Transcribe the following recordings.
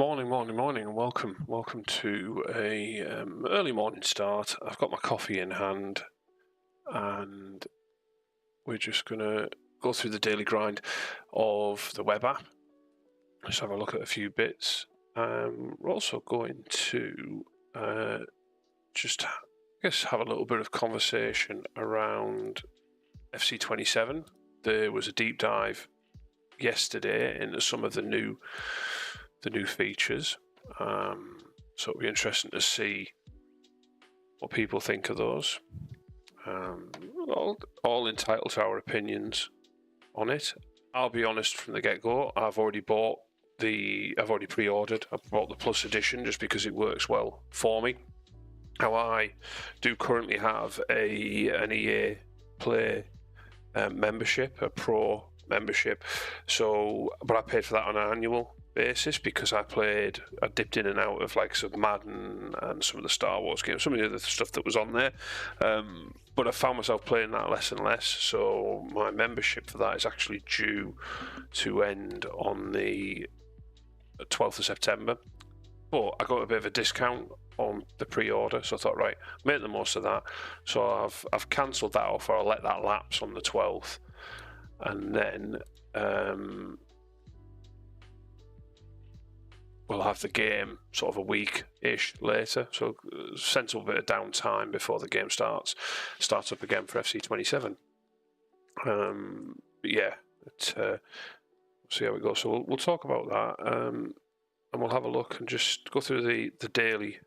Morning, and welcome to a early morning start. I've got my coffee in hand, and we're just gonna go through the daily grind of the web app. Let's have a look at a few bits. We're also going to just, I guess, have a little bit of conversation around FC27. There was a deep dive yesterday into some of the new features. So it'll be interesting to see what people think of those. All entitled to our opinions on it. I'll be honest from the get-go. I've already pre-ordered. I bought the Plus edition just because it works well for me. Now I do currently have an EA Play membership, a Pro membership. But I paid for that on an annual basis because I dipped in and out of like some Madden and some of the Star Wars games, some of the other stuff that was on there, but I found myself playing that less and less, so my membership for that is actually due to end on the 12th of September, but I got a bit of a discount on the pre-order, so I thought, right, make the most of that. So I've cancelled that off, or I'll let that lapse on the 12th, and then we'll have the game sort of a week-ish later, so a sensible bit of downtime before the game starts up again for FC27. But yeah, we'll see how it goes. So we'll talk about that, and we'll have a look and just go through the daily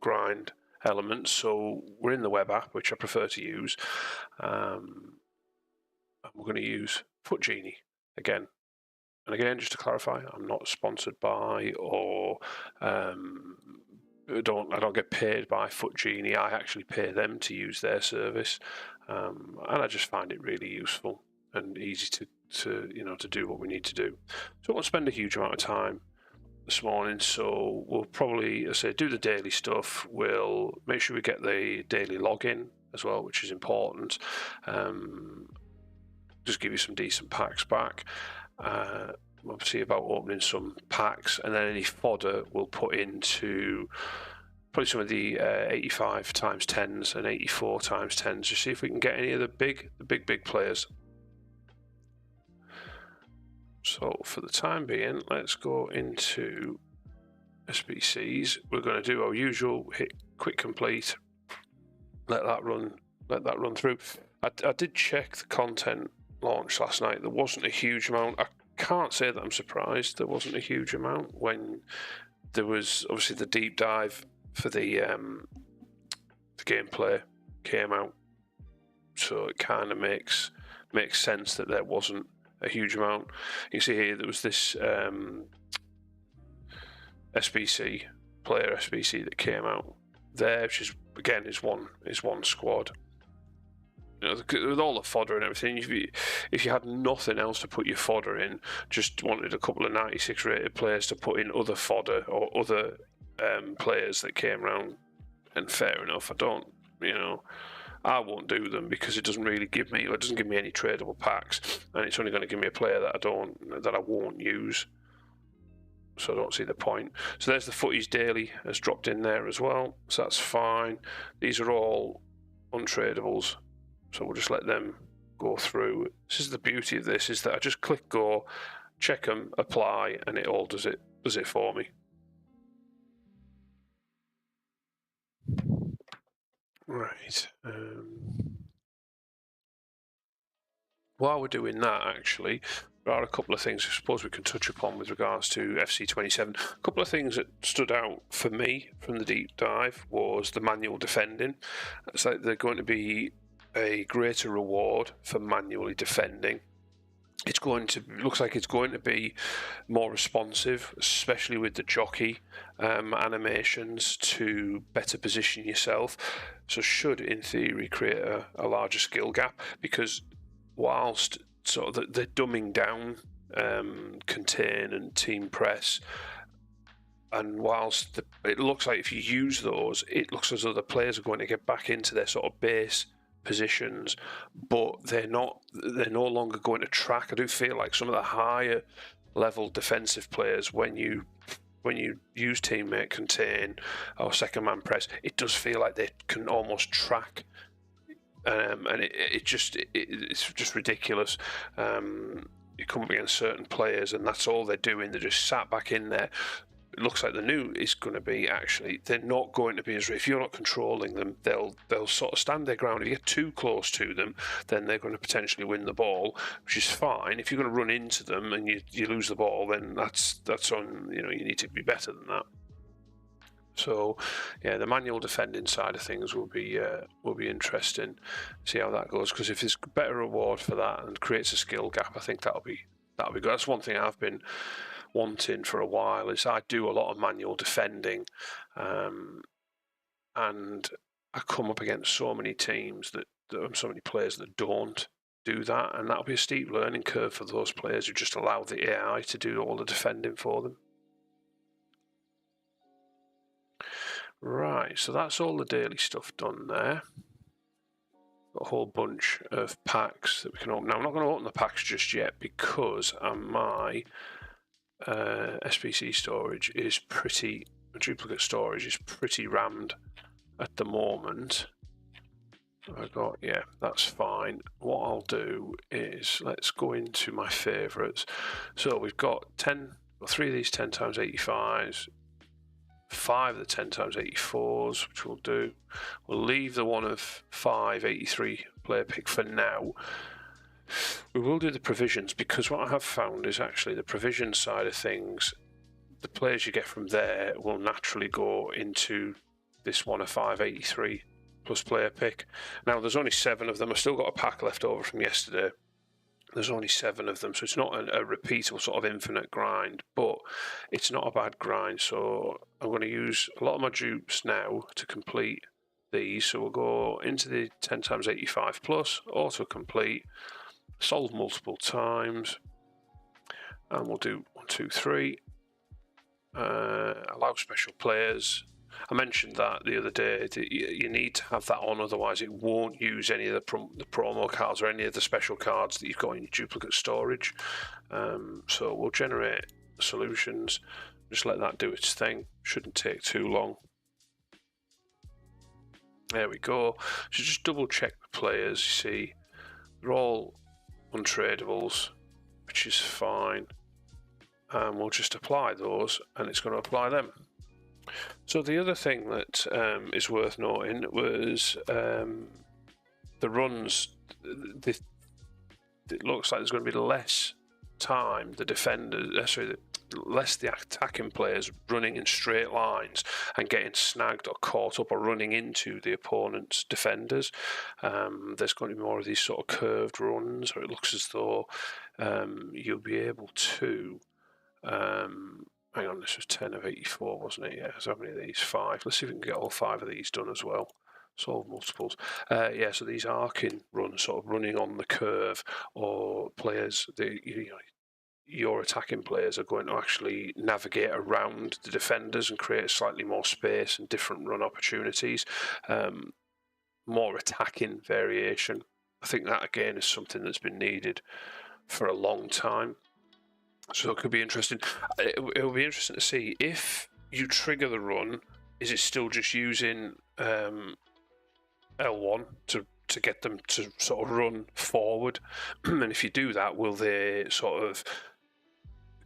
grind elements. So we're in the web app, which I prefer to use, and we're going to use FootGenie again. And again, just to clarify, I'm not sponsored by or I don't get paid by FootGenie. I actually pay them to use their service, and I just find it really useful and easy to do what we need to do. So I won't spend a huge amount of time this morning. So we'll probably, do the daily stuff. We'll make sure we get the daily login as well, which is important. Just give you some decent packs back. Obviously about opening some packs, and then any fodder we'll put into probably some of the 85 times 10s and 84 times 10s to see if we can get any of the big players. So for the time being, let's go into SBCs. We're going to do our usual hit quick complete, let that run through. I did check the content launch last night. There wasn't a huge amount. I can't say that I'm surprised there wasn't a huge amount when there was obviously the deep dive for the gameplay came out, so it kind of makes sense that there wasn't a huge amount. You see here there was this player SBC that came out there, which is again is one squad. With all the fodder and everything, if you had nothing else to put your fodder in, just wanted a couple of 96 rated players to put in other fodder or other players that came around, and fair enough, I won't do them because it doesn't give me any tradable packs, and it's only going to give me a player that I won't use, so I don't see the point. So there's the footies daily has dropped in there as well, so that's fine. These are all untradables, so we'll just let them go through. This is the beauty of this, is that I just click go, check them, apply, and it all does it for me. Right. While we're doing that, actually, there are a couple of things I suppose we can touch upon with regards to FC27. A couple of things that stood out for me from the deep dive was the manual defending. It's like they're going to be a greater reward for manually defending. Looks like it's going to be more responsive, especially with the jockey animations to better position yourself. So should, in theory, create a larger skill gap, because whilst sort of they're dumbing down contain and team press, and whilst it looks like if you use those, it looks as though the players are going to get back into their sort of base positions, but they're no longer going to track. I do feel like some of the higher level defensive players when you use teammate contain or second man press, it does feel like they can almost track, and it's just ridiculous. You come up against certain players and that's all they're doing, they're just sat back in there. It looks like the new is going to be, actually, they're not going to be as, if you're not controlling them, they'll sort of stand their ground. If you get too close to them, then they're going to potentially win the ball, which is fine. If you're going to run into them and you lose the ball, then that's on, you need to be better than that. So yeah, the manual defending side of things will be interesting. See how that goes, because if there's better reward for that and creates a skill gap, I think that'll be good. That's one thing I've been wanting for a while, is I do a lot of manual defending, and I come up against so many teams so many players that don't do that, and that'll be a steep learning curve for those players who just allow the AI to do all the defending for them. Right, so that's all the daily stuff done there. Got a whole bunch of packs that we can open. Now, I'm not going to open the packs just yet because my SPC storage is duplicate storage is pretty rammed at the moment. Yeah, that's fine. What I'll do is, let's go into my favourites. So we've got 3 of these 10x85s, 5 of the 10x84s, which we'll do. We'll leave the one of 583 player pick for now. We will do the provisions, because what I have found is actually the provision side of things, the players you get from there will naturally go into this one of 583 plus player pick. Now, there's only 7 of them. I've still got a pack left over from yesterday. There's only 7 of them, so it's not a repeatable sort of infinite grind, but it's not a bad grind. So I'm going to use a lot of my dupes now to complete these. So we'll go into the 10x85 plus, auto complete, solve multiple times, and we'll do 1, 2, 3. Allow special players. I mentioned that the other day, that you need to have that on, otherwise it won't use any of the promo cards or any of the special cards that you've got in your duplicate storage. So we'll generate solutions, just let that do its thing. Shouldn't take too long. There we go. So just double check the players. You see, they're all untradables, which is fine. And we'll just apply those, and it's going to apply them. So the other thing that is worth noting was the runs. It looks like there's going to be less time less the attacking players running in straight lines and getting snagged or caught up or running into the opponent's defenders. There's going to be more of these sort of curved runs, or it looks as though you'll be able to. Hang on, this was 10 of 84, wasn't it? Yeah, so how many of these? 5. Let's see if we can get all 5 of these done as well. Solve multiples. Yeah, so these arcing runs, sort of running on the curve, or players, your attacking players are going to actually navigate around the defenders and create slightly more space and different run opportunities. More attacking variation. I think that, again, is something that's been needed for a long time. So it could be interesting. It will be interesting to see if you trigger the run. Is it still just using L1 to get them to sort of run forward? And if you do that, will they sort of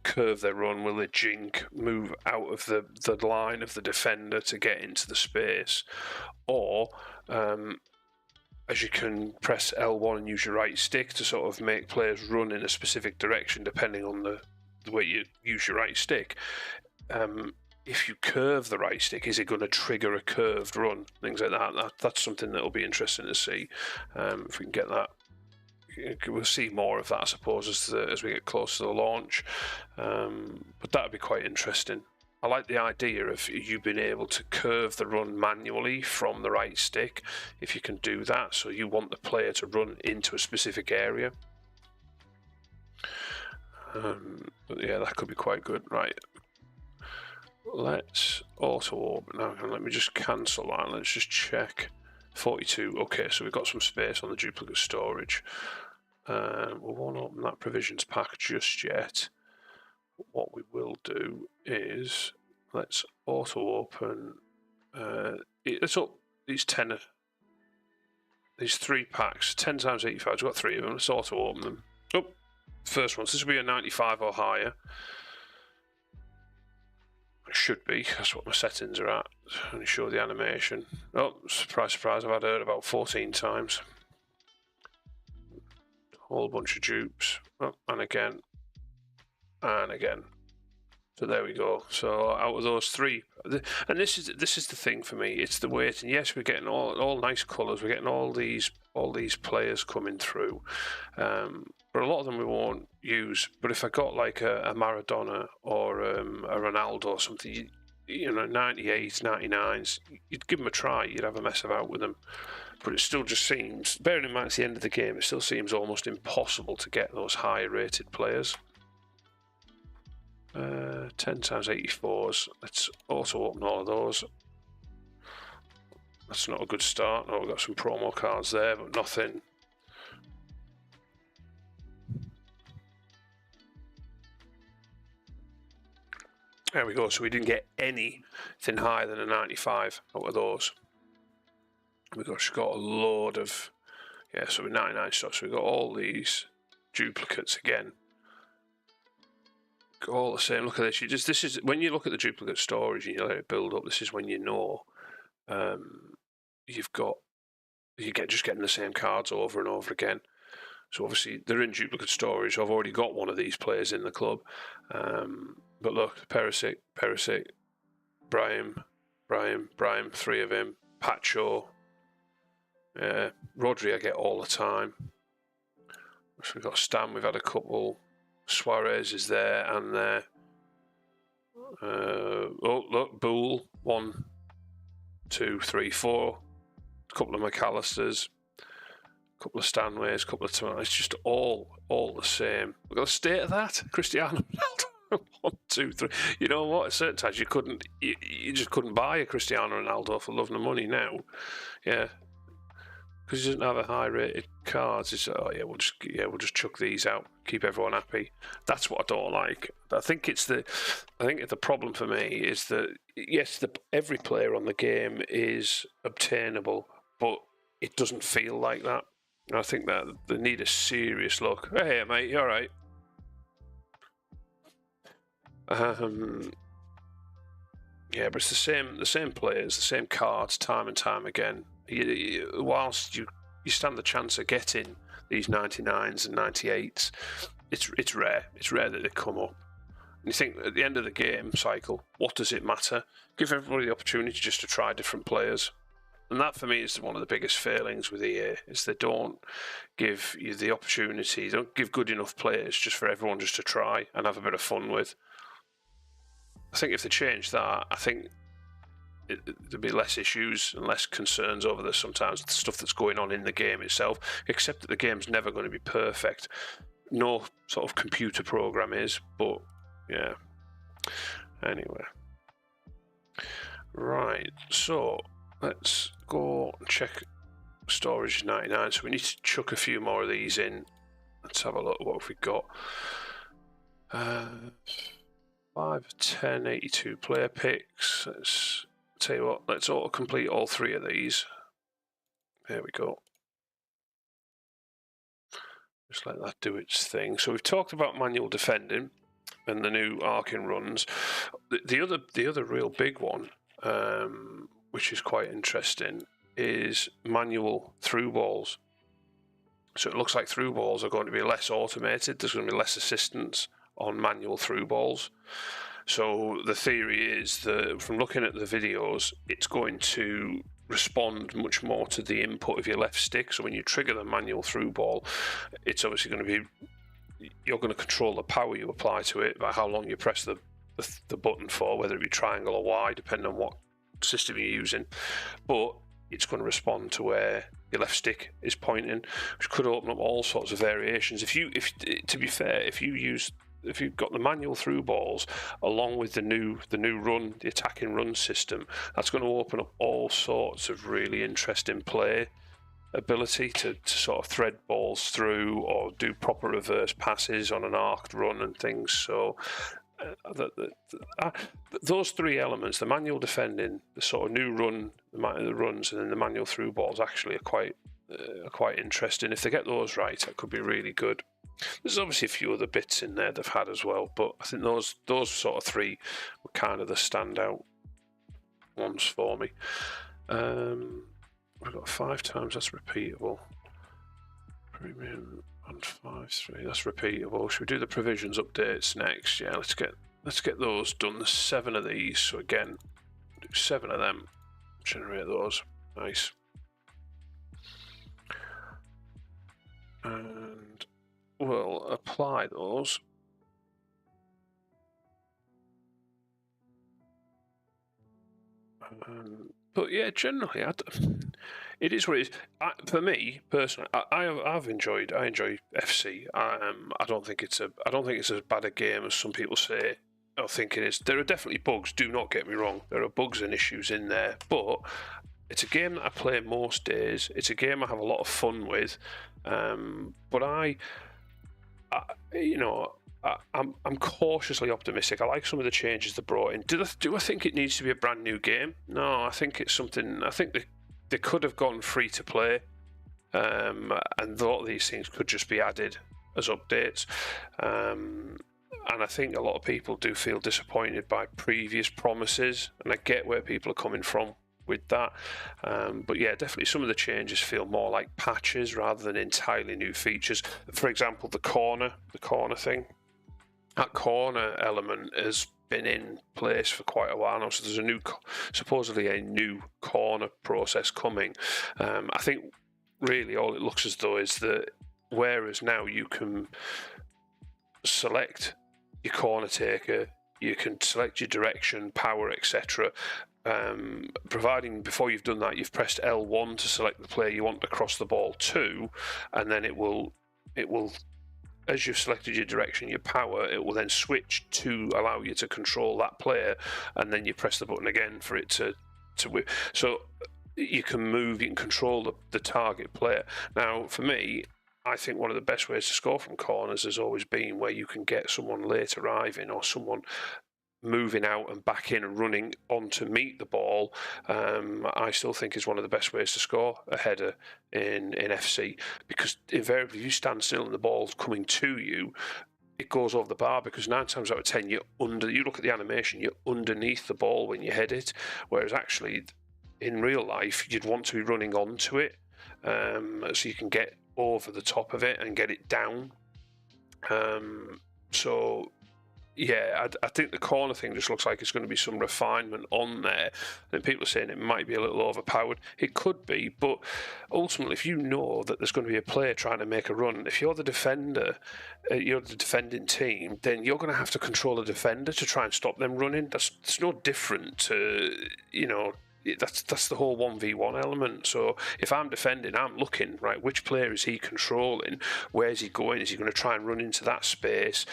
curve their run? Will they jink, move out of the line of the defender to get into the space? Or as you can press L1 and use your right stick to sort of make players run in a specific direction depending on the way you use your right stick. If you curve the right stick, is it going to trigger a curved run? Things like that. That's something that will be interesting to see. If we can get that, we'll see more of that, I suppose, as we get close to the launch. But that would be quite interesting. I like the idea of you being able to curve the run manually from the right stick, if you can do that. So you want the player to run into a specific area. But yeah, that could be quite good. Right, let's auto open now. Let me just cancel that. Let's just check. 42. Okay, so we've got some space on the duplicate storage. We won't open that provisions pack just yet. what we will do is let's auto open. Let's up these 10. These 3 packs, 10 times 85. We've got 3 of them. Let's auto open them. Oh, first one. So this will be a 95 or higher. It should be. That's what my settings are at. Only show the animation. Oh, surprise, surprise. I've had it about 14 times. Whole bunch of dupes. Oh, and again. And again. So there we go. So out of those 3, and this is the thing for me. It's the weight, and yes, we're getting all nice colours. We're getting all these players coming through, but a lot of them we won't use. But if I got like a Maradona or a Ronaldo or something, you know, 98s, 99s, you'd give them a try. You'd have a mess about with them. But it still just seems, bearing in mind it's the end of the game, it still seems almost impossible to get those higher rated players. 10 times 84s. Let's auto open all of those. That's not a good start. Oh, we've got some promo cards there, but nothing. There we go. So we didn't get anything higher than a 95 out of those. We've just got a load of, yeah, so we're 99 stuff. So we've got all these duplicates again. All the same. Look at this. This is when you look at the duplicate storage and you let it build up. This is when you know you're just getting the same cards over and over again. So obviously they're in duplicate storage. I've already got one of these players in the club. But look, Perisic, Brahim, 3 of him, Pacho, Rodri I get all the time. So we've got Stam. We've had a couple. Suarez is there and there. Oh, look, Boole. 1, 2, 3, 4. A couple of McAllisters. A couple of Stanways. A couple of Tomatoes. It's just all the same. Look at the state of that. Cristiano Ronaldo. 1, 2, 3. You know what? At certain times you just couldn't buy a Cristiano Ronaldo for love nor money now. Yeah. Because he doesn't have a high-rated cards. It's we'll just chuck these out, keep everyone happy. That's what I don't like. I think the problem for me is that yes, every player on the game is obtainable, but it doesn't feel like that. And I think that they need a serious look. Hey, mate, you all right? Yeah, but it's the same players, the same cards, time and time again. Whilst you stand the chance of getting these 99s and 98s, it's rare. It's rare that they come up. And you think at the end of the game cycle, what does it matter? Give everybody the opportunity just to try different players. And that for me is one of the biggest failings with EA, is they don't give you the opportunity, they don't give good enough players just for everyone just to try and have a bit of fun with. I think if they change that, I think there'd be less issues and less concerns over the sometimes the stuff that's going on in the game itself, except that the game's never going to be perfect. No sort of computer program is, but yeah. Anyway. Right, so let's go and check storage 99. So we need to chuck a few more of these in. Let's have a look. What have we got? 5, 10, 82 player picks. Let's tell you what, let's auto complete all 3 of these. There we go. Just let that do its thing. So we've talked about manual defending and the new arcing runs. The other real big one, which is quite interesting, is manual through balls. So it looks like through balls are going to be less automated. There's going to be less assistance on manual through balls. So the theory is that from looking at the videos, it's going to respond much more to the input of your left stick. So when you trigger the manual through ball, it's obviously going to be, you're going to control the power you apply to it by how long you press the button for, whether it be triangle or Y, depending on what system you're using. But it's going to respond to where your left stick is pointing, which could open up all sorts of variations. To be fair, if you've got the manual through balls along with the new run, the attacking run system, that's going to open up all sorts of really interesting play ability to sort of thread balls through or do proper reverse passes on an arced run and things. So those three elements, the manual defending, the sort of new run, the runs, and then the manual through balls, actually are quite interesting. If they get those right, that could be really good. There's obviously a few other bits in there they've had as well, but I think those sort of three were kind of the standout ones for me. We've got 5 times, that's repeatable. Premium and 5-3, that's repeatable. Should we do the provisions updates next? Yeah, let's get those done. There's 7 of these, so again, do 7 of them. Generate those. Nice. And we'll apply those. But yeah, generally, it is what it is. For me personally, I enjoy FC. I don't think it's as bad a game as some people say or think it is. There are definitely bugs. Do not get me wrong. There are bugs and issues in there, but it's a game that I play most days. It's a game I have a lot of fun with. But I'm cautiously optimistic. I like some of the changes they brought in. Do I think it needs to be a brand new game? No, I think it's something. I think they could have gone free to play, and a lot of these things could just be added as updates. And I think a lot of people do feel disappointed by previous promises, and I get where people are coming from with that. But yeah, definitely some of the changes feel more like patches rather than entirely new features. For example, the corner thing. That corner element has been in place for quite a while now, so there's supposedly a new corner process coming. I think really all it looks as though is that whereas now you can select your corner taker, you can select your direction, power, etc. Providing before you've done that, you've pressed L1 to select the player you want to cross the ball to, and then it will, as you've selected your direction, your power, it will then switch to allow you to control that player, and then you press the button again for it to so you can move, you can control the target player. Now, for me, I think one of the best ways to score from corners has always been where you can get someone late arriving or someone moving out and back in and running on to meet the ball. I still think is one of the best ways to score a header in FC, because invariably if you stand still and the ball's coming to you, it goes over the bar, because 9 times out of 10 you look at the animation, you're underneath the ball when you head it, whereas actually in real life you'd want to be running onto it, so you can get over the top of it and get it down. So yeah, I think the corner thing just looks like it's going to be some refinement on there. And people are saying it might be a little overpowered. It could be, but ultimately, if you know that there's going to be a player trying to make a run, if you're the defender, you're the defending team, then you're going to have to control the defender to try and stop them running. It's no different to, that's the whole 1v1 element. So if I'm defending, I'm looking, right, which player is he controlling? Where's he going? Is he going to try and run into that space?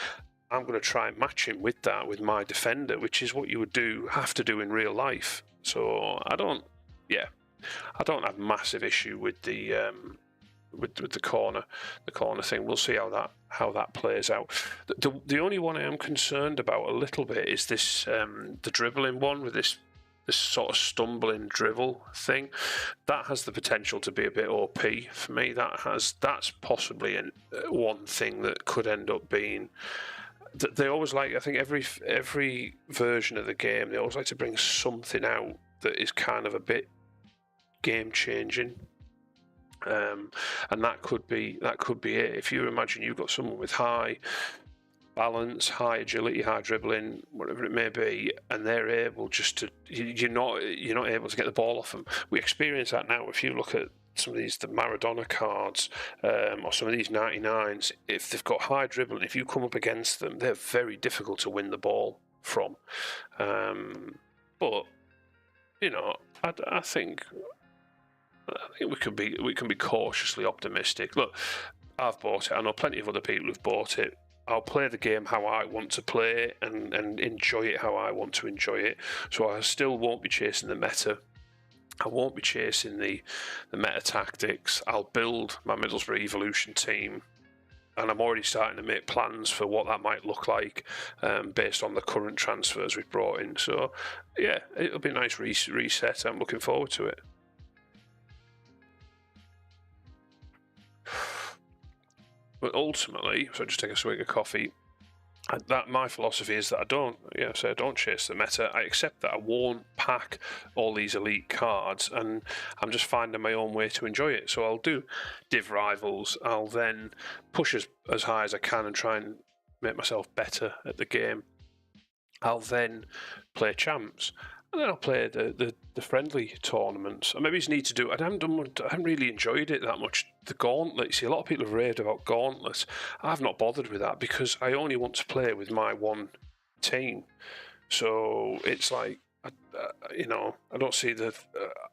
I'm going to try and match him with that, with my defender, which is what you would have to do in real life. So I don't have massive issue with the corner thing. We'll see how that plays out. The only one I am concerned about a little bit is this the dribbling one, with this sort of stumbling dribble thing. That has the potential to be a bit OP for me. That's possibly one thing that could end up being. They always like, I think every version of the game, they always like to bring something out that is kind of a bit game changing, and that could be it. If you imagine you've got someone with high balance, high agility, high dribbling, whatever it may be, and they're able just to, you're not able to get the ball off them. We experience that now. If you look at some of the Maradona cards, or some of these 99s, if they've got high dribbling, if you come up against them, they're very difficult to win the ball from. But I think we can be cautiously optimistic. Look, I've bought it. I know plenty of other people who've bought it. I'll play the game how I want to play it and enjoy it how I want to enjoy it. So I still won't be chasing the meta. I won't be chasing the meta tactics. I'll build my Middlesbrough Evolution team and I'm already starting to make plans for what that might look like based on the current transfers we've brought in. So, yeah, it'll be a nice reset. I'm looking forward to it. But ultimately, so I just take a swig of coffee. That my philosophy is that I don't chase the meta. I accept that I won't pack all these elite cards, and I'm just finding my own way to enjoy it. So I'll do div rivals. I'll then push as high as I can and try and make myself better at the game. I'll then play champs, and then I'll play the friendly tournaments. I maybe just need to do. I haven't really enjoyed it that much. The gauntlet. See, a lot of people have raved about gauntlets. I've not bothered with that because I only want to play with my one team. So it's like, I don't see the.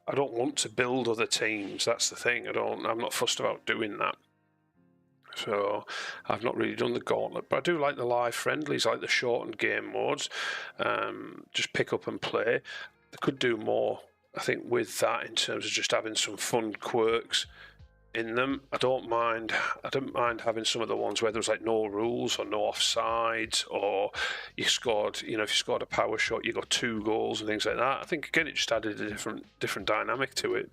I don't want to build other teams. That's the thing. I'm not fussed about doing that. So I've not really done the gauntlet, but I do like the live friendlies, like the shortened game modes. Just pick up and play. They could do more, I think, with that in terms of just having some fun quirks in them. I don't mind having some of the ones where there's like no rules or no offsides, or you scored, if you scored a power shot, you got 2 goals and things like that. I think again it just added a different dynamic to it.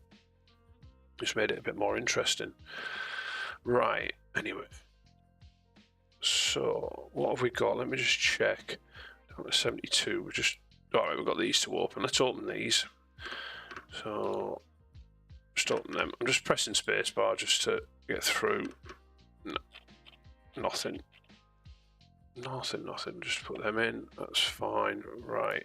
Just made it a bit more interesting. Right. Anyway, so what have we got? Let me just check. Down to 72. Alright, we've got these to open. Let's open these. So just open them. I'm just pressing spacebar just to get through. No, nothing. Just put them in. That's fine. Right.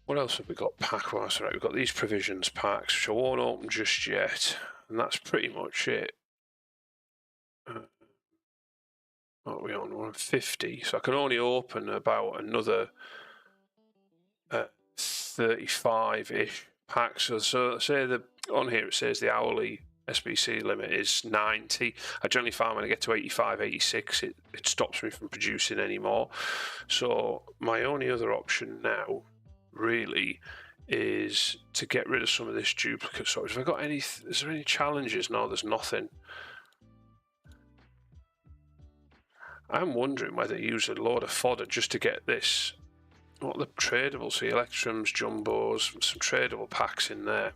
What else have we got pack-wise? Right, we've got these provisions packs, which I won't open just yet. And that's pretty much it. What are we on? We're on 50, so I can only open about another 35-ish packs. So say on here it says the hourly SBC limit is 90. I generally find when I get to 85, 86, it stops me from producing anymore. So my only other option now, really, is to get rid of some of this duplicate storage. Have I got any? Is there any challenges? No, there's nothing. I'm wondering whether you use a load of fodder just to get this. What are the tradables? See, Electrums, Jumbos, some tradable packs in there.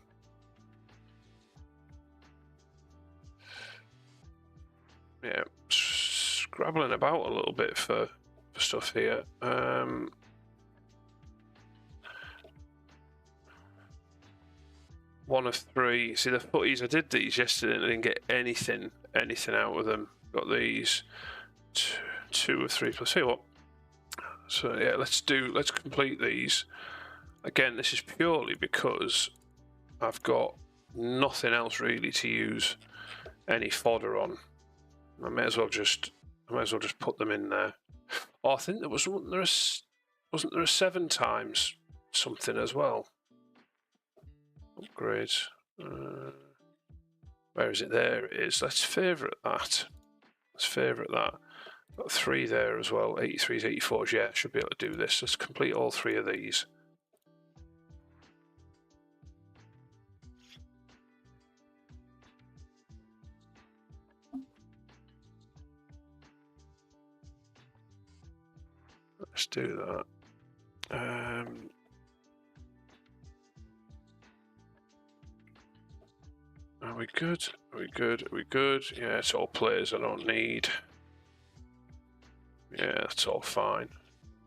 Yeah, scrabbling about a little bit for stuff here. One of 3. See the footies. I did these yesterday and I didn't get anything out of them. Got these 2 of 3 plus. See what? So yeah, let's complete these. Again, this is purely because I've got nothing else really to use any fodder on. I may as well just put them in there. Oh, I think wasn't there a 7 times something as well? Upgrades. Where is it? There it is. Let's favourite that. Got 3 there as well. 83s, 84s. Yeah, should be able to do this. Let's complete all 3 of these. Let's do that. Are we good? Yeah, it's all players I don't need. Yeah, that's all fine.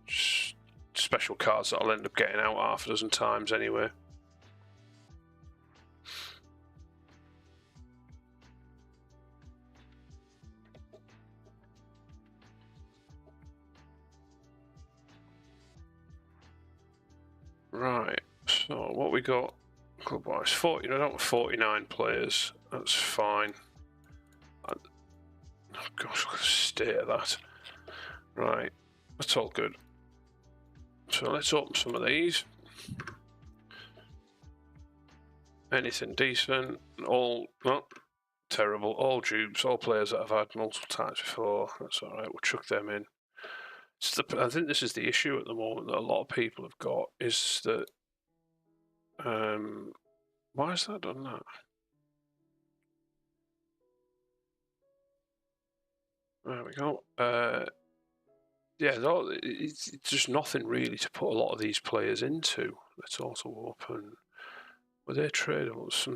Just special cards that I'll end up getting out half a dozen times anyway. Right, so what we got? Club-wise, 40. I don't have 49 players. That's fine. Oh gosh, look at the state of that. Right, that's all good. So let's open some of these. Anything decent? All not terrible. All dupes. All players that I've had multiple times before. That's all right. We'll chuck them in. I think this is the issue at the moment that a lot of people have got, is that why has that done that? There we go. Yeah, it's just nothing really to put a lot of these players into. Let's also open. Were they tradables?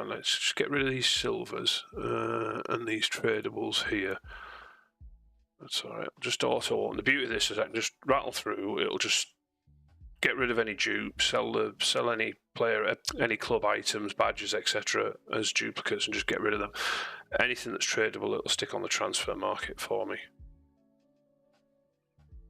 Let's just get rid of these silvers and these tradables here. That's all right. Just auto open. The beauty of this is I can just rattle through. It'll just get rid of any dupes, sell any player, any club items, badges, etc. as duplicates, and just get rid of them. Anything that's tradable, it'll stick on the transfer market for me.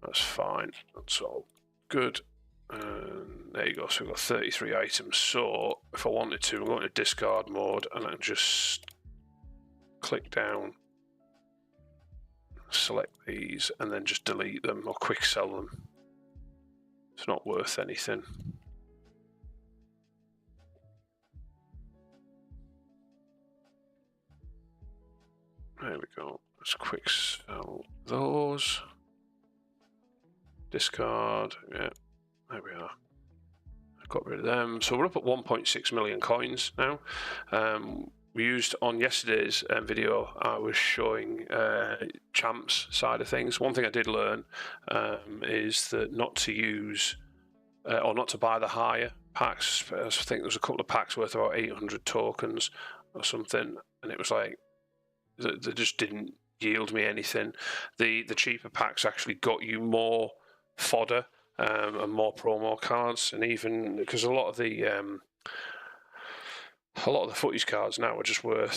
That's fine. That's all good. And there you go. So we've got 33 items. So if I wanted to, I'm going to discard mode, and I can just click down, select these, and then just delete them or quick sell them. It's not worth anything. There we go. Let's quick sell those. Discard. Yeah, there we are. I've got rid of them. So we're up at 1.6 million coins now. We used on yesterday's video, I was showing champs side of things. One thing I did learn is that not to use or not to buy the higher packs. I think there was a couple of packs worth about 800 tokens or something, and it was like they just didn't yield me anything. The cheaper packs actually got you more fodder and more promo cards, and even because a lot of the footies cards now are just they're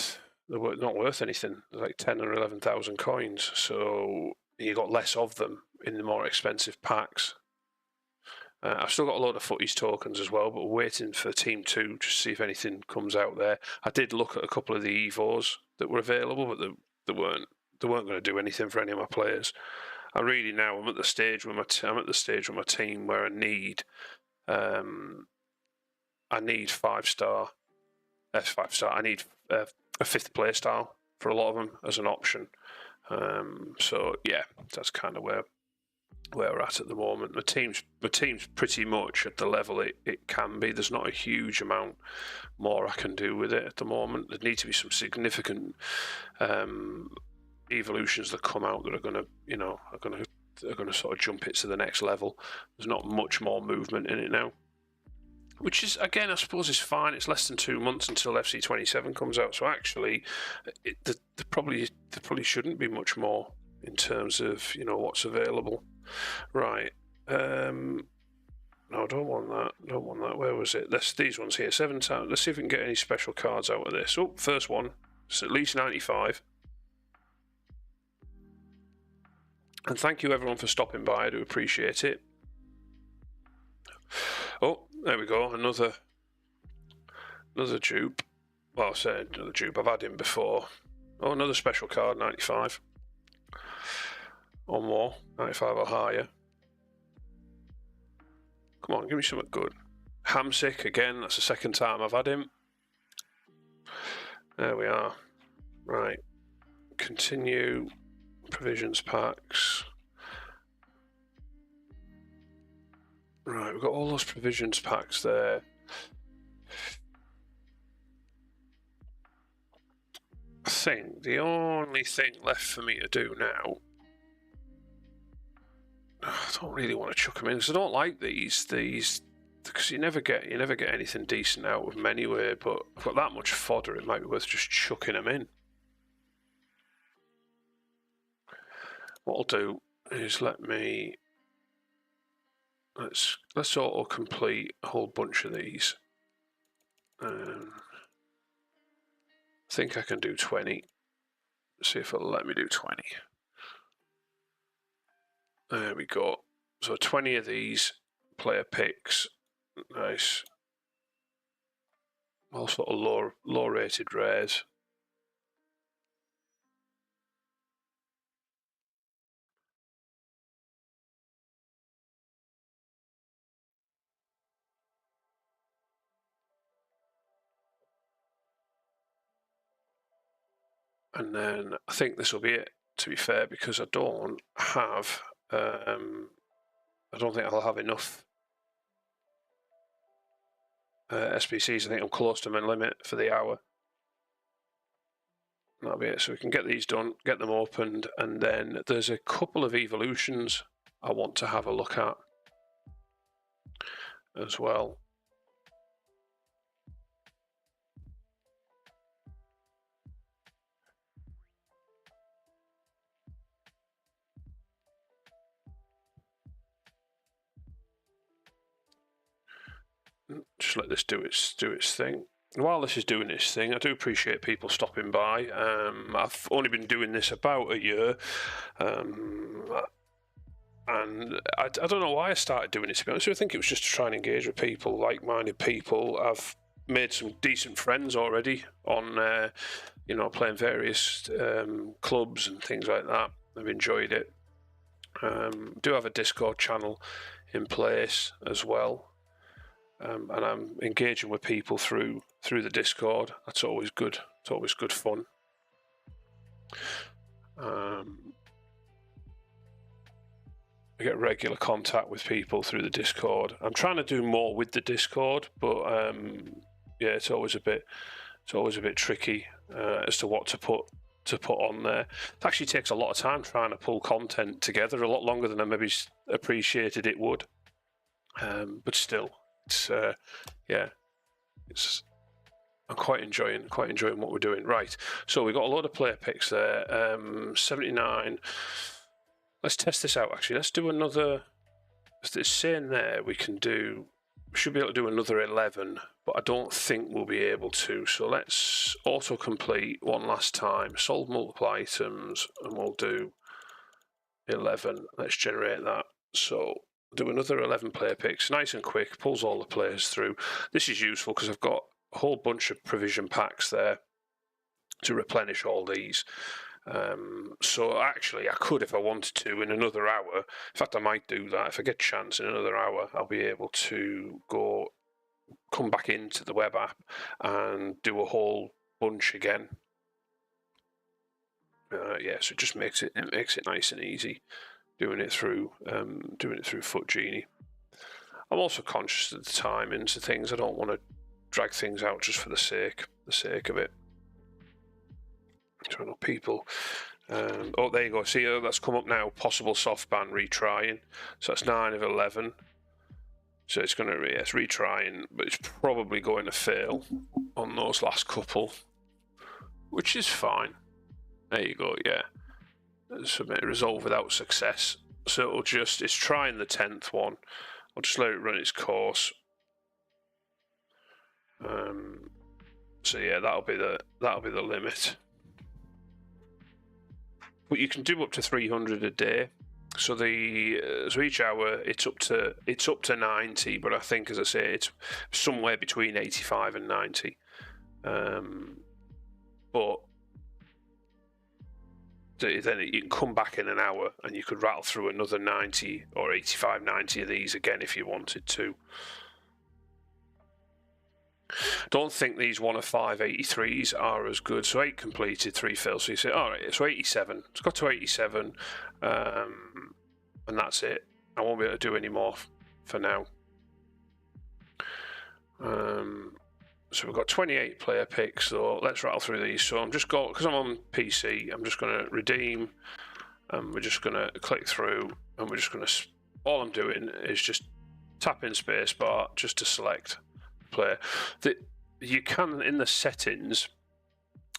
not worth anything. They're like 10 or 11,000 coins, so you got less of them in the more expensive packs. I've still got a load of footies tokens as well, but we're waiting for Team 2 to see if anything comes out there. I did look at a couple of the Evos that were available, but they weren't going to do anything for any of my players. I'm at the stage with my team where I need 5-star. I need a 5th play style for a lot of them as an option. So yeah, that's kind of where we're at the moment. My team's pretty much at the level it can be. There's not a huge amount more I can do with it at the moment. There need to be some significant evolutions that come out that are going to sort of jump it to the next level. There's not much more movement in it now, which is, again, I suppose is fine. It's less than 2 months until FC27 comes out, so actually there probably shouldn't be much more in terms of what's available. Right. No, I don't want that. Where was it? These ones here. 7 times. Let's see if we can get any special cards out of this. Oh, first one. It's at least 95. And thank you everyone for stopping by. I do appreciate it. Oh, there we go. Another dupe. Well, I said another dupe. I've had him before. Oh, another special card, 95. Or more, 95 or higher. Come on, give me something good. Hamsick again. That's the second time I've had him. There we are. Right. Continue. Provisions packs. Right, we've got all those provisions packs there. I think the only thing left for me to do now, I don't really want to chuck them in because I don't like these because you never get anything decent out of them anyway. But I've got that much fodder, it might be worth just chucking them in. What I'll do is let's auto complete a whole bunch of these. I think I can do 20. Let's see if it'll let me do 20. There we go. So 20 of these player picks. Nice. All sort of low rated rares. And then I think this will be it, to be fair, because I don't have, I don't think I'll have enough SPCs. I think I'm close to my limit for the hour. that'll be it. So we can get these done, get them opened, and then there's a couple of evolutions I want to have a look at as well. Just let this do its thing. While this is doing its thing, I do appreciate people stopping by. I've only been doing this about a year, and I don't know why I started doing it, to be honest. I think it was just to try and engage with people, like-minded people. I've made some decent friends already on, playing various clubs and things like that. I've enjoyed it. Do have a Discord channel in place as well. And I'm engaging with people through the Discord. That's always good. It's always good fun. I get regular contact with people through the Discord. I'm trying to do more with the Discord, but yeah, it's always a bit tricky as to what to put on there. It actually takes a lot of time trying to pull content together, a lot longer than I maybe appreciated it would. But still. I'm quite enjoying what we're doing. Right, so we've got a lot of player picks there. 79. Let's test this out. Actually, let's do another. It's saying there we should be able to do another 11, but I don't think we'll be able to. So let's autocomplete one last time. Solve multiple items, and we'll do 11. Let's generate that. So. Do another 11 player picks, nice and quick, pulls all the players through. This is useful because I've got a whole bunch of provision packs there to replenish all these. So actually, I could, if I wanted to, in another hour. In fact, I might do that. If I get a chance in another hour, I'll be able to come back into the web app and do a whole bunch again. So it just makes it nice and easy. Doing it through FootGenie. I'm also conscious of the time into things. I don't want to drag things out just for the sake of it. Trying to people. Oh, there you go. See, that's come up now. Possible soft ban retrying. So that's 9 of 11. So it's going to retrying, but it's probably going to fail on those last couple, which is fine. There you go. Yeah. Submit a resolve without success. So it's trying the 10th one. I'll just let it run its course. So yeah, that'll be the limit. But you can do up to 300 a day. So each hour it's up to 90, but I think, as I say, it's somewhere between 85 and 90. But then you can come back in an hour and you could rattle through another 90 or 85, 90 of these again if you wanted to. Don't think these 1 of 5 83s are as good. So 8 completed, 3 failed. So you say, all right, so 87. It's got to 87, and that's it. I won't be able to do any more for now. So we've got 28 player picks, so let's rattle through these. So I'm just because I'm on PC, I'm just going to redeem, and we're just going to click through, and we're just going to, all I'm doing is just tap in spacebar just to select player. You can, in the settings,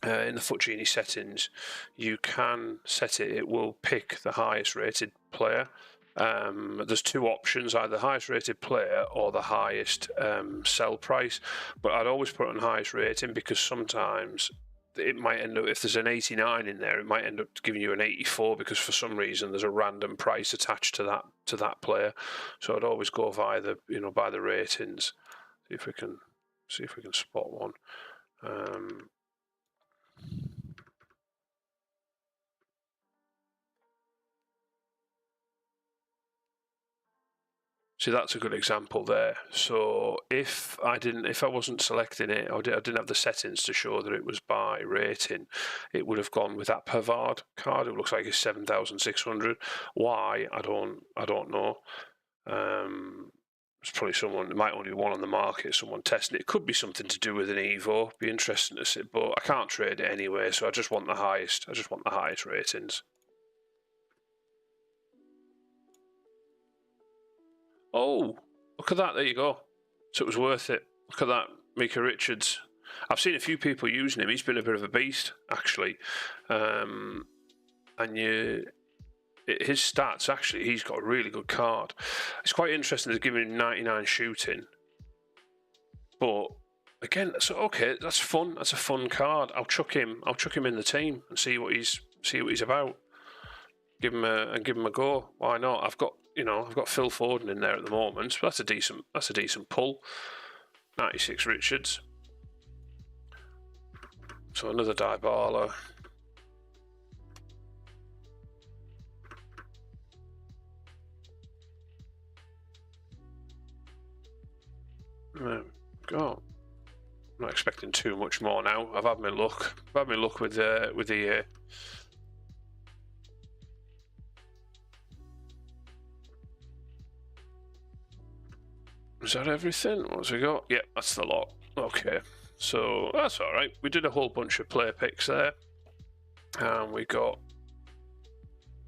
in the FootGenie settings, you can set it will pick the highest rated player. There's 2 options, either the highest rated player or the highest sell price, but I'd always put it on highest rating because sometimes it might end up, if there's an 89 in there, it might end up giving you an 84 because for some reason there's a random price attached to that player. So I'd always go by the ratings. See if we can spot one. See, that's a good example there. So if I wasn't selecting it, or I didn't have the settings to show that it was by rating, it would have gone with that Pavard card. It looks like it's 7,600. Why? I don't know. There's probably someone, there might only be one on the market, someone testing it. It could be something to do with an Evo. Be interesting to see, but I can't trade it anyway, so I just want the highest. I just want the highest ratings. Oh, look at that! There you go. So it was worth it. Look at that, Micah Richards. I've seen a few people using him. He's been a bit of a beast, actually. And his stats, actually, he's got a really good card. It's quite interesting they're giving him 99 shooting. But again, so okay, that's fun. That's a fun card. I'll chuck him in the team and see what he's about. Give him a go. Why not? I've got Phil Foden in there at the moment. But that's a decent pull. 96 Richards. So another Dybala. God, I'm not expecting too much more now. I've had my luck. With the. Is that everything? What's we got? Yep, that's the lot. Okay, so that's all right. We did a whole bunch of player picks there, and we got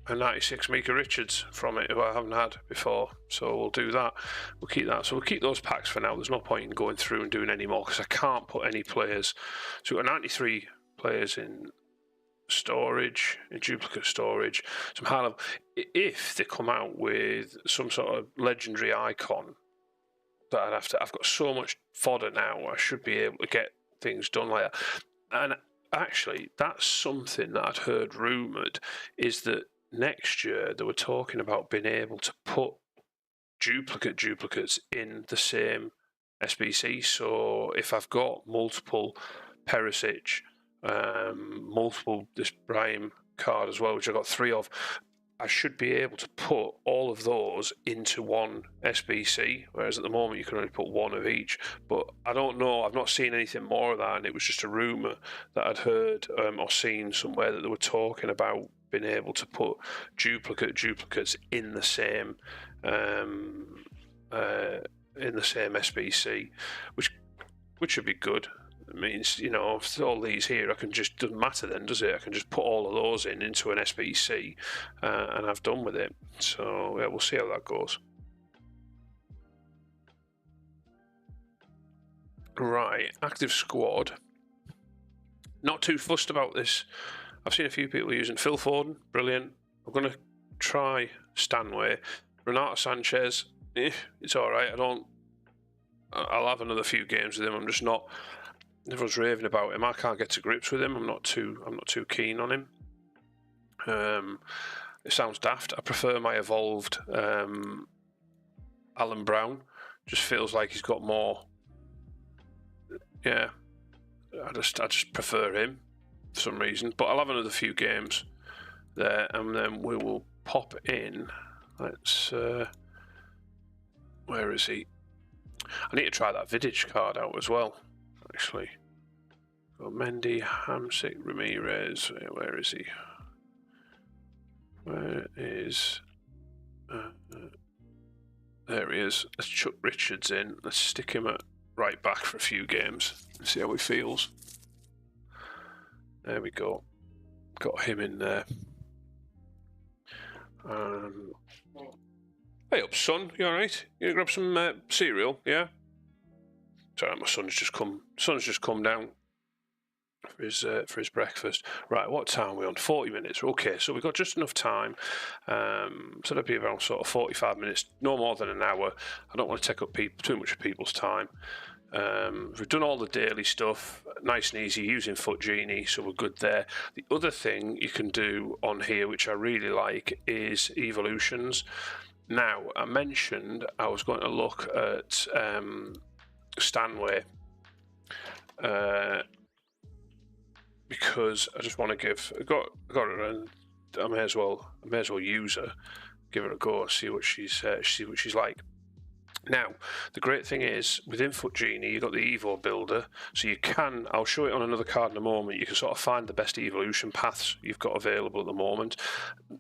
a 96 Micah Richards from it, who I haven't had before. So we'll do that. We'll keep that. So we'll keep those packs for now. There's no point in going through and doing any more because I can't put any players. So we've got 93 players in storage, in duplicate storage. Some high level. If they come out with some sort of legendary icon, that I've got so much fodder now, I should be able to get things done like that. And actually, that's something that I'd heard rumoured, is that next year they were talking about being able to put duplicates in the same SBC. So if I've got multiple Perisic, multiple this Brahim card as well, which I've got 3 of, I should be able to put all of those into one SBC, whereas at the moment you can only put 1 of each. But I don't know, I've not seen anything more of that, and it was just a rumour that I'd heard or seen somewhere that they were talking about being able to put duplicates in the same SBC, which should be good. It means, if all these here, I can just, doesn't matter then, does it? I can just put all of those into an SBC and I've done with it. So, yeah, we'll see how that goes. Right, active squad. Not too fussed about this. I've seen a few people using Phil Foden, brilliant. I'm going to try Stanway. Renato Sanchez, it's all right. I'll have another few games with him. I'm just not... Everyone's raving about him. I can't get to grips with him. I'm not too keen on him. It sounds daft. I prefer my evolved Alan Brown. Just feels like he's got more. Yeah, I just prefer him for some reason. But I'll have another few games there, and then we will pop in. Let's. Where is he? I need to try that Vidic card out as well. Actually, got Mendy, Hamsik, Ramirez. Where is he? Where is? There he is. Let's chuck Richards in. Let's stick him at right back for a few games. See how he feels. There we go. Got him in there. Hey up, son. You all right? You gonna grab some cereal? Yeah. Sorry, my son's just come down for his breakfast. Right, what time are we on? 40 minutes. Okay, so we've got just enough time. So that'll be around sort of 45 minutes, no more than an hour. I don't want to take up too much of people's time. We've done all the daily stuff, nice and easy, using FootGenie, so we're good there. The other thing you can do on here, which I really like, is evolutions. Now, I mentioned I was going to look at Stanway because I just want to give I may as well use her, give her a go, see what she's like. Now, the great thing is, within FootGenie, you've got the Evo Builder, so you can, I'll show it on another card in a moment, you can sort of find the best evolution paths you've got available at the moment.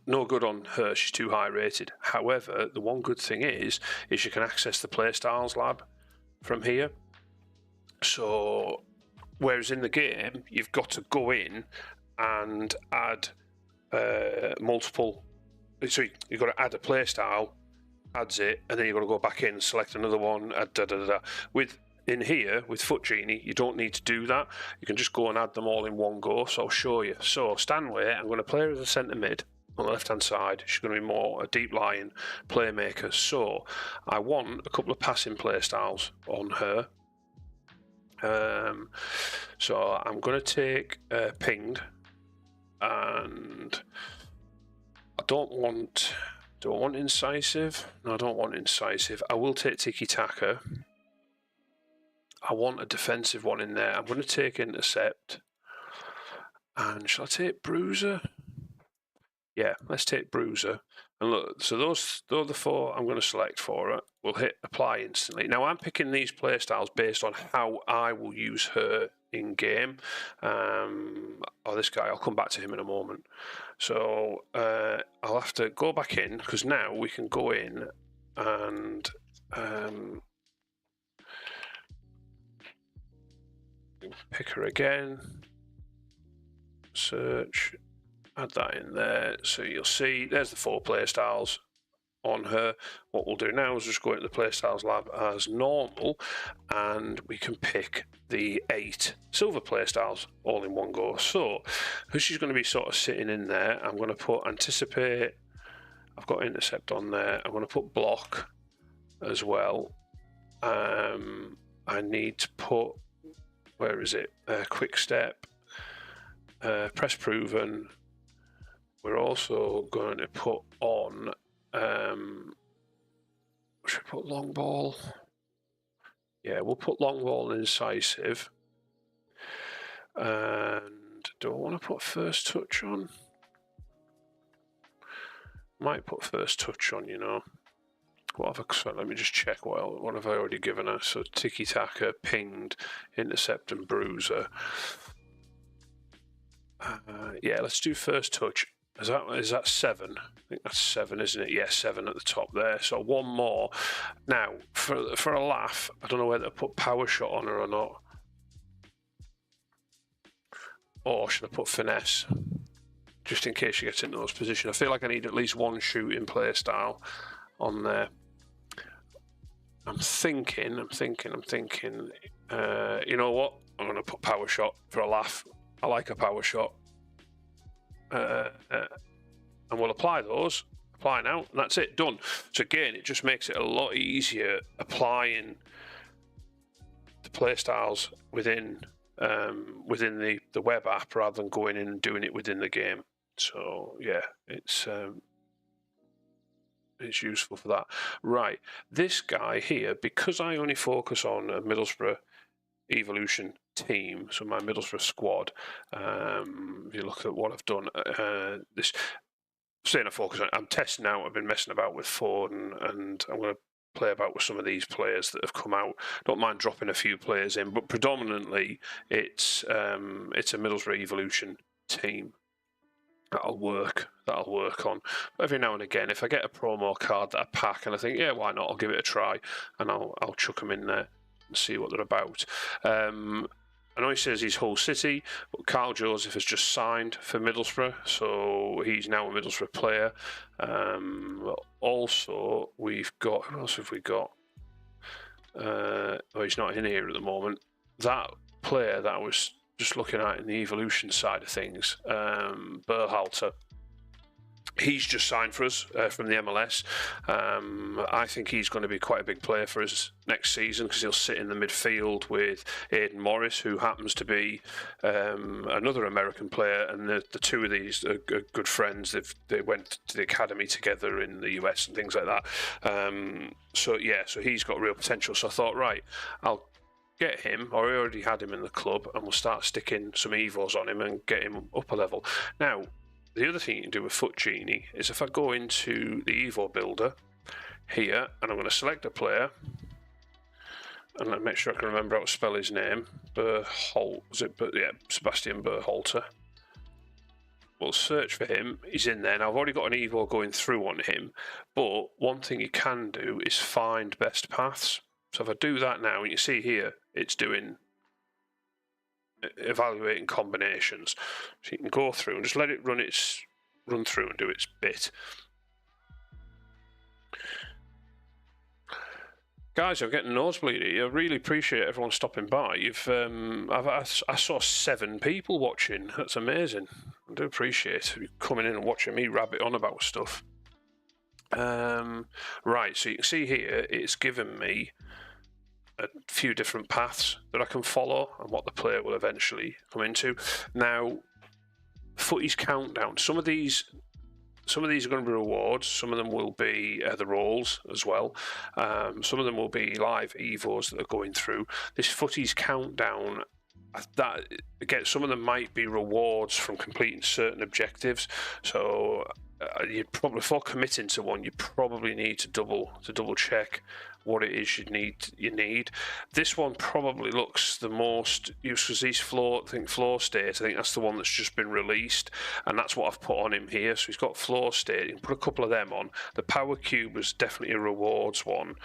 No good on her, she's too high rated. However, the one good thing is you can access the Playstyles lab from here. So, whereas in the game, you've got to go in and add multiple, sorry, you've got to add a playstyle, adds it, and then you've got to go back in, select another one, add in here with FootGenie, you don't need to do that. You can just go and add them all in one go. So I'll show you. So Stanway, I'm going to play her as a centre mid on the left hand side. She's going to be more a deep lying playmaker. So I want a couple of passing play styles on her. So I'm going to take pinged, and I don't want. Do I want incisive? No, I don't want incisive. I will take tiki-taka. I want a defensive one in there. I'm going to take intercept. And shall I take bruiser? Yeah, let's take bruiser. And look, so those are the 4 I'm going to select for her. We'll hit apply instantly. Now I'm picking these playstyles based on how I will use her in game. This guy, I'll come back to him in a moment. So I'll have to go back in, because now we can go in and pick her again, search, add that in there. So you'll see there's the 4 playstyles on her. What we'll do now is just go into the playstyles lab as normal, and we can pick the 8 silver playstyles all in one go. So because she's going to be sort of sitting in there, I'm going to put anticipate. I've got intercept on there. I'm going to put block as well. I need to put, where is it? Quick step, press proven. We're also going to put on, should we put long ball? Yeah, we'll put long ball and incisive. And do I want to put first touch on? Might put first touch on, you know. Let me just check what have I already given her. So tiki-taka, pinged, intercept and bruiser. Yeah, let's do first touch. Is that 7? I think that's 7, isn't it? Yeah, 7 at the top there. So one more. Now, for a laugh, I don't know whether to put power shot on her or not. Or should I put finesse? Just in case she gets into those positions. I feel like I need at least one shooting play style on there. I'm thinking, you know what? I'm going to put power shot for a laugh. I like a power shot. And we'll apply those. Apply now, and that's it, done. So again, it just makes it a lot easier applying the playstyles within the web app rather than going in and doing it within the game. So yeah, it's useful for that. Right, this guy here, because I only focus on a Middlesbrough evolution team, so my Middlesbrough squad, if you look at what I've done, this saying I focus on, I'm testing out, I've been messing about with Ford, and I'm going to play about with some of these players that have come out. Don't mind dropping a few players in, but predominantly it's a Middlesbrough evolution team. That'll work on. But every now and again, if I get a promo card that I pack and I think, yeah, why not? I'll give it a try, and I'll chuck them in there and see what they're about. I know he says he's Hull City, but Carl Joseph has just signed for Middlesbrough, so he's now a Middlesbrough player. Also, we've got, who else have we got? Oh, he's not in here at the moment. That player that I was just looking at in the evolution side of things, Berhalter, he's just signed for us from the MLS. I think he's going to be quite a big player for us next season because he'll sit in the midfield with Aidan Morris, who happens to be another American player, and the two of these are good friends. They went to the academy together in the US and things like that. So he's got real potential. So I thought, right, I'll get him, or I already had him in the club, and we'll start sticking some Evos on him and get him up a level. Now, the other thing you can do with FootGenie is if I go into the Evo Builder here, and I'm going to select a player, and let me make sure I can remember how to spell his name. Berholt, was it? But yeah, Sebastian Berhalter. We'll search for him. He's in there. Now, I've already got an Evo going through on him, but one thing you can do is find best paths. So if I do that now, and you see here, it's doing evaluating combinations. So you can go through and just let it run through and do its bit. Guys, I'm getting nosebleedy. I really appreciate everyone stopping by. I saw 7 people watching. That's amazing. I do appreciate you coming in and watching me rabbit on about stuff. Right, so you can see here, it's given me a few different paths that I can follow and what the player will eventually come into. Now, Footy's countdown. Some of these are going to be rewards. Some of them will be the roles as well. Some of them will be live evos that are going through. This Footy's countdown, that again, some of them might be rewards from completing certain objectives. So you'd probably, before committing to one, you probably need to double check what it is you need. This one probably looks the most used because these floor state. I think that's the one that's just been released, and that's what I've put on him here. So he's got floor state. You can put a couple of them on. The power cube was definitely a rewards one.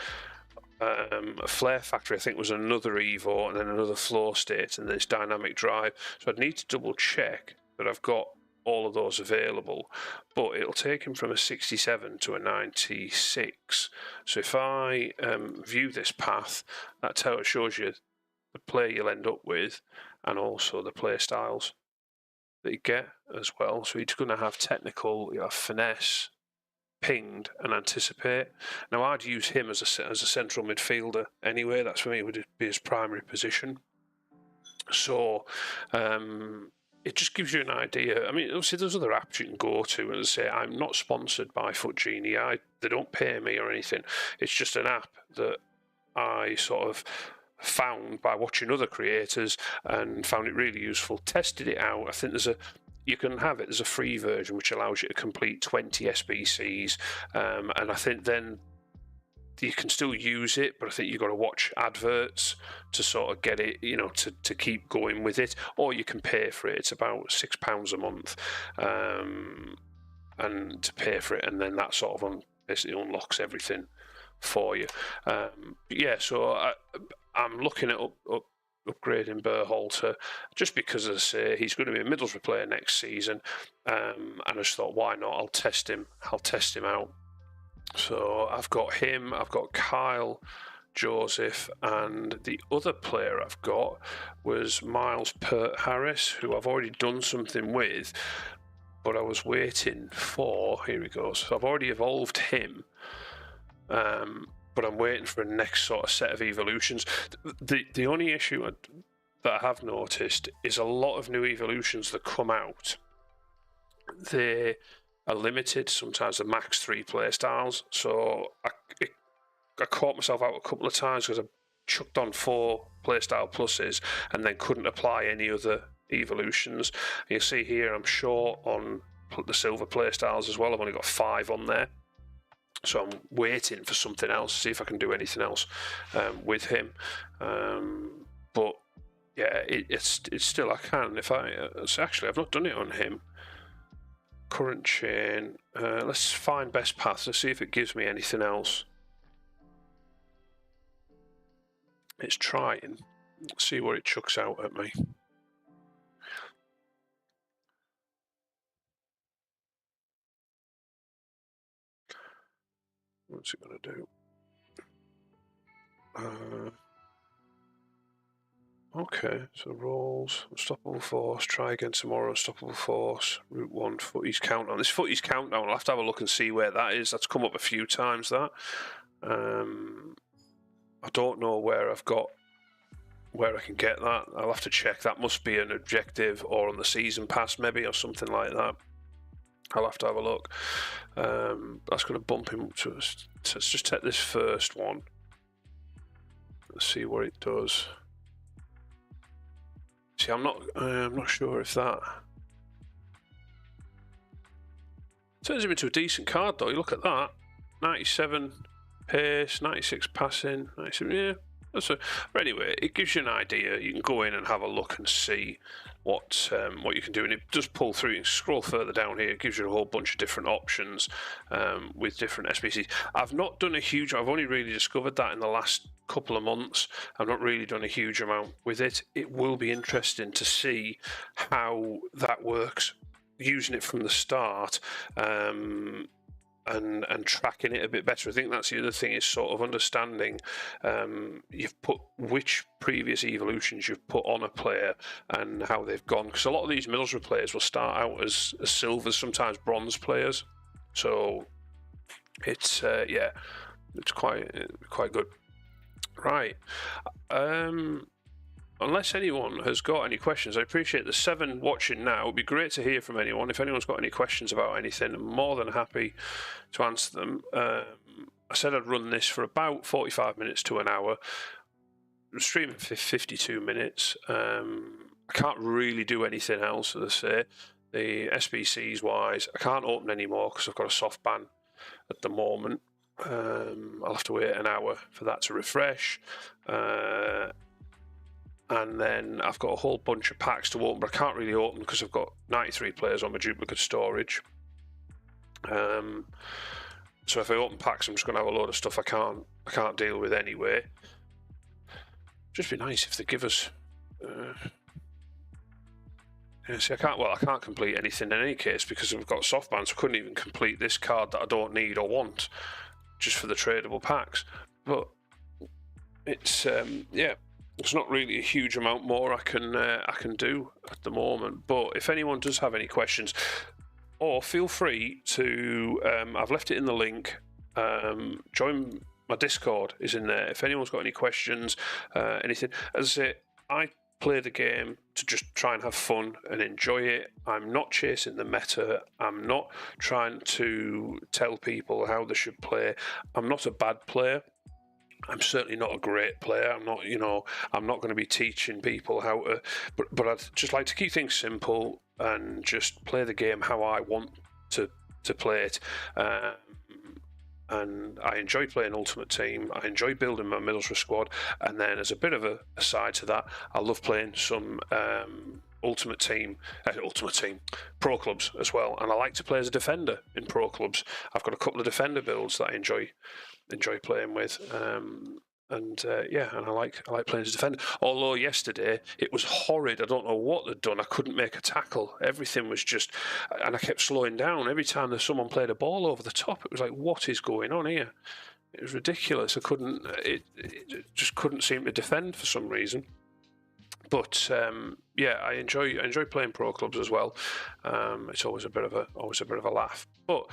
A flare factory, I think, was another evo, and then another floor state, and this dynamic drive. So I'd need to double check that I've got all of those available, but it'll take him from a 67 to a 96. So if I view this path, that's how it shows you the player you'll end up with, and also the play styles that you get as well. So he's going to have technical, you have finesse, pinged, and anticipate. Now I'd use him as a central midfielder anyway. That's for me, would be his primary position. So it just gives you an idea. I mean, obviously there's other apps you can go to. As I say, I'm not sponsored by FootGenie. They don't pay me or anything. It's just an app that I sort of found by watching other creators and found it really useful. Tested it out. I think you can have it. There's a free version which allows you to complete 20 SBCs, and I think then you can still use it, but I think you've got to watch adverts to sort of get it, to keep going with it, or you can pay for it. It's about £6 a month, and to pay for it, and then that sort of basically unlocks everything for you. Yeah, so I'm looking at upgrading Berhalter just because, as I say, he's going to be a Middlesbrough player next season, and I just thought, why not? I'll test him out. So I've got him, I've got Kyle, Joseph, and the other player I've got was Miles Pert-Harris, who I've already done something with, but I was waiting for, here he goes. So I've already evolved him, but I'm waiting for a next sort of set of evolutions. The only issue that I have noticed is a lot of new evolutions that come out, they are limited, sometimes the max 3 play styles. So I caught myself out a couple of times because I chucked on 4 playstyle pluses and then couldn't apply any other evolutions. And you'll see here I'm short on the silver playstyles as well. I've only got 5 on there. So I'm waiting for something else, see if I can do anything else with him. But yeah, it's still, I can. Actually, I've not done it on him. Current chain. Let's find best paths. Let's see if it gives me anything else. It's trying. Let's see what it chucks out at me. What's it going to do? Okay, so rolls, unstoppable force, try again tomorrow, unstoppable force, route 1, Footy's countdown. This Footy's countdown, I'll have to have a look and see where that is. That's come up a few times, that. I don't know where I can get that. I'll have to check. That must be an objective or on the season pass maybe, or something like that. I'll have to have a look. That's going to bump him up to us. So let's just take this first one. Let's see what it does. See, I'm not sure if that turns him into a decent card though. You look at that, 97 pace, 96 passing, 97, yeah, But anyway, it gives you an idea. You can go in and have a look and see what you can do, and it does pull through. You can scroll further down here. It gives you a whole bunch of different options with different SBCs. I've not done a huge. I've only really discovered that in the last couple of months. I've not really done a huge amount with it. It will be interesting to see how that works, using it from the start. And tracking it a bit better. I think that's the other thing, is sort of understanding you've put which previous evolutions you've put on a player and how they've gone. Because a lot of these Middlesbrough players will start out as silvers, sometimes bronze players. So it's it's quite good. Right. Unless anyone has got any questions, I appreciate the 7 watching now. It would be great to hear from anyone. If anyone's got any questions about anything, I'm more than happy to answer them. I said I'd run this for about 45 minutes to an hour. I'm streaming for 52 minutes. I can't really do anything else, as I say. The SBCs wise, I can't open anymore because I've got a soft ban at the moment. I'll have to wait an hour for that to refresh. And then I've got a whole bunch of packs to open, but I can't really open because I've got 93 players on my duplicate storage. So if I open packs, I'm just going to have a load of stuff I can't deal with anyway. Just be nice if they give us. See, I can't complete anything in any case because we've got soft bans. I couldn't even complete this card that I don't need or want, just for the tradable packs. But it's There's not really a huge amount more I can do at the moment. But if anyone does have any questions, or feel free to, I've left it in the link. Join my Discord is in there. If anyone's got any questions, anything, as I say, I play the game to just try and have fun and enjoy it. I'm not chasing the meta. I'm not trying to tell people how they should play. I'm not a bad player. I'm certainly not a great player. I'm not, I'm not going to be teaching people how to, but I'd just like to keep things simple and just play the game how I want to play it. And I enjoy playing Ultimate Team. I enjoy building my Middlesbrough squad. And then as a bit of a side to that, I love playing some Ultimate Team Pro Clubs as well. And I like to play as a defender in Pro Clubs. I've got a couple of defender builds that I enjoy playing with, and I like playing as a defender. Although yesterday it was horrid. I don't know what they'd done. I couldn't make a tackle. Everything was just, and I kept slowing down every time that someone played a ball over the top. It was like, what is going on here? It was ridiculous. It just couldn't seem to defend for some reason. But I enjoy playing Pro Clubs as well. It's always a bit of a laugh. But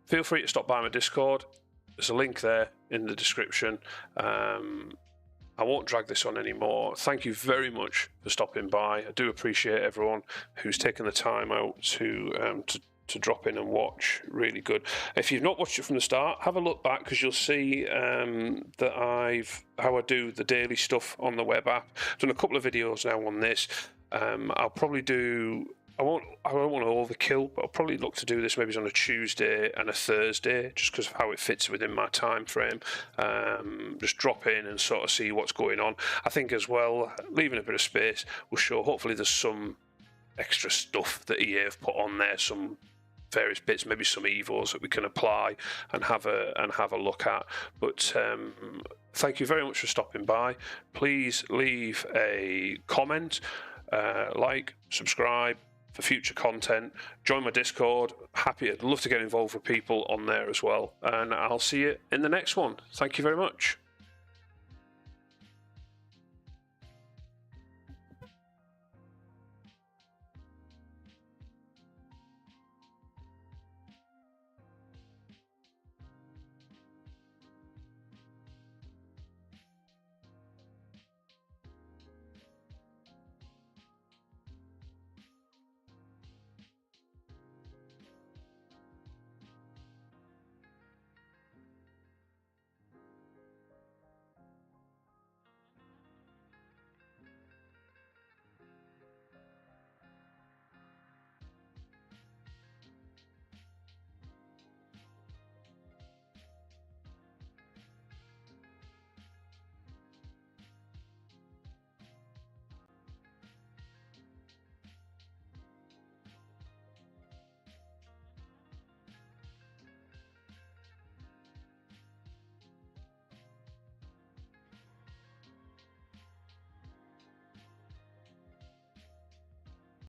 feel free to stop by my Discord. There's a link there in the description. I won't drag this on anymore. Thank you very much for stopping by. I do appreciate everyone who's taken the time out to drop in and watch. Really good. If you've not watched it from the start, have a look back because you'll see that how I do the daily stuff on the web app. I've done a couple of videos now on this. I'll probably do. I don't want to overkill, but I'll probably look to do this maybe on a Tuesday and a Thursday, just because of how it fits within my time frame. Just drop in and sort of see what's going on. I think as well, leaving a bit of space will show. Hopefully, there's some extra stuff that EA have put on there, some various bits, maybe some evos that we can apply and have a look at. But thank you very much for stopping by. Please leave a comment, like, subscribe for future content. Join my Discord. I'd love to get involved with people on there as well. And I'll see you in the next one. Thank you very much.